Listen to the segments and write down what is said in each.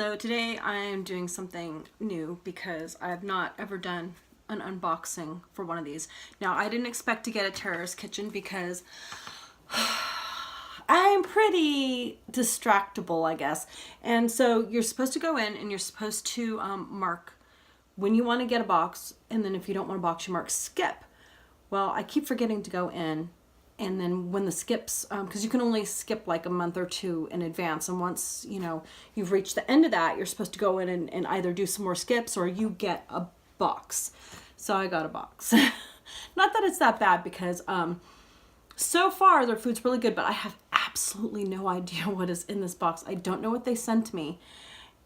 So today I am doing something new because I have not ever done an unboxing for one of these. Now, I didn't expect to get a Terra's Kitchen because I'm pretty distractible, I guess. And so you're supposed to go in and you're supposed to mark when you want to get a box, and then if you don't want a box, you mark skip. Well, I keep forgetting to go in, and then when the skips, because you can only skip like a month or two in advance, and once you've reached the end of that, you're supposed to go in and either do some more skips or you get a box. So I got a box. Not that it's that bad, because so far their food's really good, but I have absolutely no idea what is in this box. I don't know what they sent me,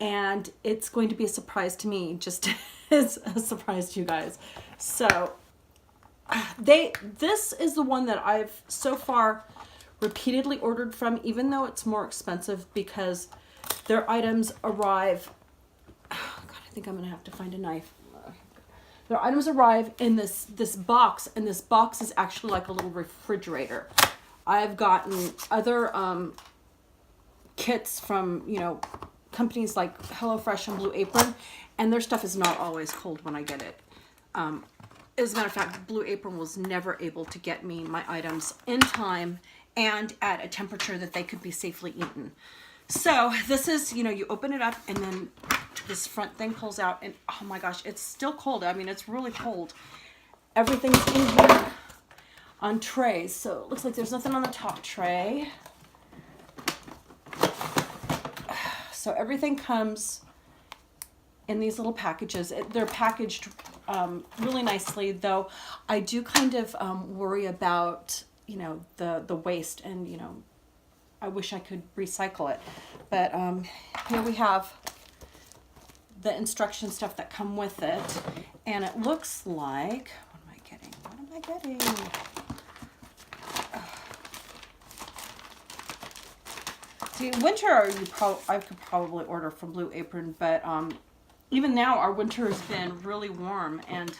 and it's going to be a surprise to me, just as a surprise to you guys. So this is the one that I've so far repeatedly ordered from, even though it's more expensive, because their items arrive, oh God, I think I'm gonna have to find a knife. Their items arrive in this box, and this box is actually like a little refrigerator. I've gotten other kits from companies like HelloFresh and Blue Apron, and their stuff is not always cold when I get it. As a matter of fact, Blue Apron was never able to get me my items in time and at a temperature that they could be safely eaten. So this is, you open it up, and then this front thing pulls out, and oh my gosh, it's still cold. I mean, it's really cold. Everything's in here on trays. So it looks like there's nothing on the top tray. So everything comes in these little packages. They're packaged really nicely, though I do kind of worry about the waste, and I wish I could recycle it. But here we have the instruction stuff that come with it, and it looks like, what am I getting? What am I getting? See, winter, I could probably order from Blue Apron, but even now our winter has been really warm, and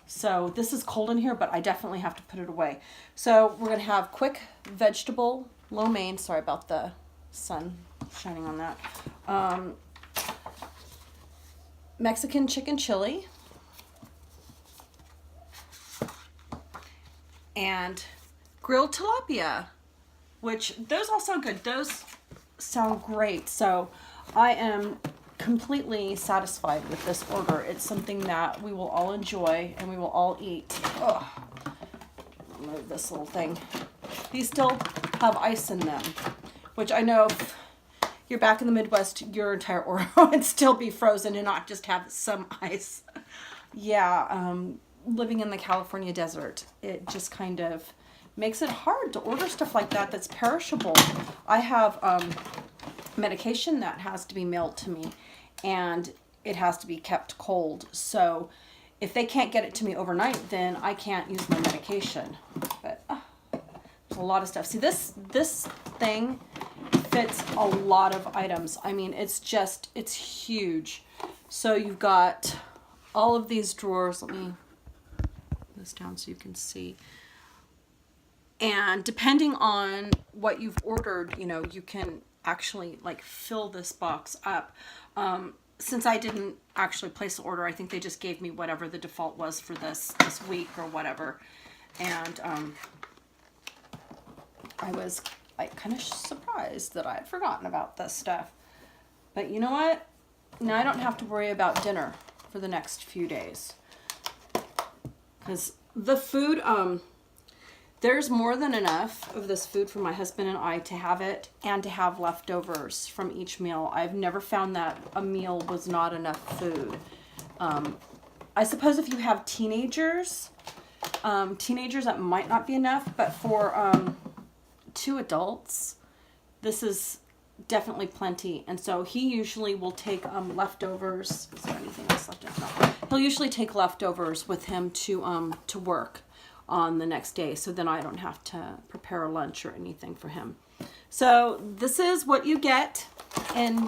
so this is cold in here, but I definitely have to put it away. So we're gonna have quick vegetable lo mein. Sorry about the sun shining on that. Mexican chicken chili, and grilled tilapia, which those all sound good. Those sound great. So I am completely satisfied with this order. It's something that we will all enjoy and we will all eat. Oh, remove this little thing. These still have ice in them, which I know if you're back in the Midwest, your entire order would still be frozen and not just have some ice. Yeah, living in the California desert, it just kind of makes it hard to order stuff like that that's perishable. I have medication that has to be mailed to me, and it has to be kept cold. So if they can't get it to me overnight, then I can't use my medication. But there's a lot of stuff. See, this thing fits a lot of items. I mean, it's huge. So you've got all of these drawers. Let me put this down so you can see. And depending on what you've ordered, you can actually like fill this box up. Since I didn't actually place the order, I think they just gave me whatever the default was for this week or whatever. And I was kind of surprised that I had forgotten about this stuff. But you know what? Now I don't have to worry about dinner for the next few days, because the food, there's more than enough of this food for my husband and I to have it and to have leftovers from each meal. I've never found that a meal was not enough food. I suppose if you have teenagers, that might not be enough, but for 2 adults, this is definitely plenty. And so he usually will take leftovers. Is there anything else left in? No. He'll usually take leftovers with him to work on the next day, so then I don't have to prepare a lunch or anything for him. So this is what you get in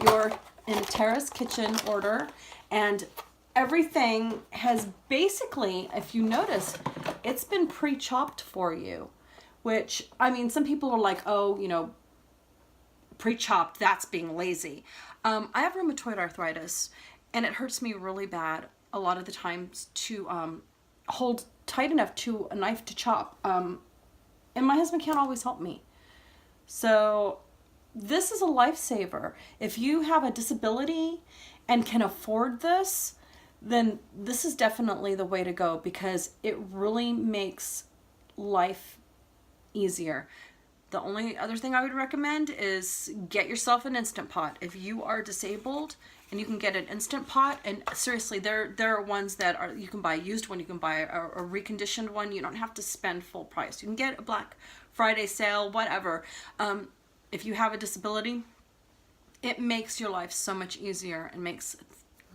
Terra's Kitchen order, and everything has basically, if you notice, it's been pre-chopped for you, which, I mean, some people are like, oh, pre-chopped, that's being lazy. I have rheumatoid arthritis, and it hurts me really bad a lot of the times to hold tight enough to a knife to chop. And my husband can't always help me. So this is a lifesaver. If you have a disability and can afford this, then this is definitely the way to go, because it really makes life easier. The only other thing I would recommend is get yourself an Instant Pot. If you are disabled and you can get an Instant Pot, and seriously, there are ones that are, you can buy a used one, you can buy a reconditioned one. You don't have to spend full price. You can get a Black Friday sale, whatever. If you have a disability, it makes your life so much easier and makes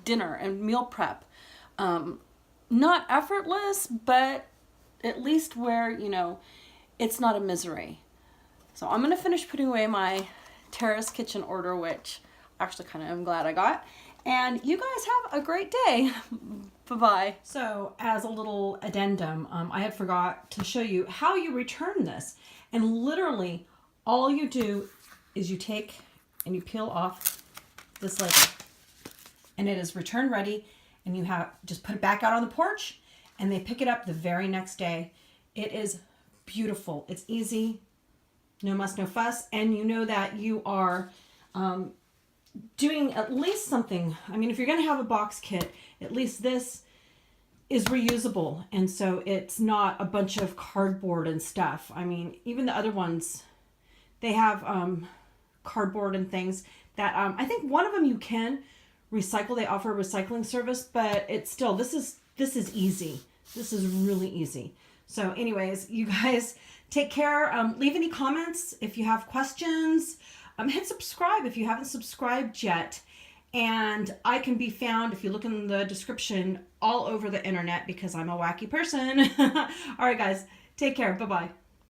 dinner and meal prep not effortless, but at least where, you know, it's not a misery. So I'm going to finish putting away my Terra's Kitchen order, which actually kind of I'm glad I got. And you guys have a great day. Bye-bye. So as a little addendum, I had forgot to show you how you return this. And literally all you do is you take and you peel off this label. And it is return ready. And you have just put it back out on the porch and they pick it up the very next day. It is beautiful. It's easy. No muss, no fuss. And you know that you are doing at least something. I mean, if you're going to have a box kit, at least this is reusable. And so it's not a bunch of cardboard and stuff. I mean, even the other ones, they have cardboard and things that I think one of them you can recycle. They offer a recycling service, but it's still, this is easy. This is really easy. So anyways, you guys take care. Leave any comments if you have questions. Hit subscribe if you haven't subscribed yet. And I can be found, if you look in the description, all over the internet because I'm a wacky person. All right, guys, take care. Bye-bye.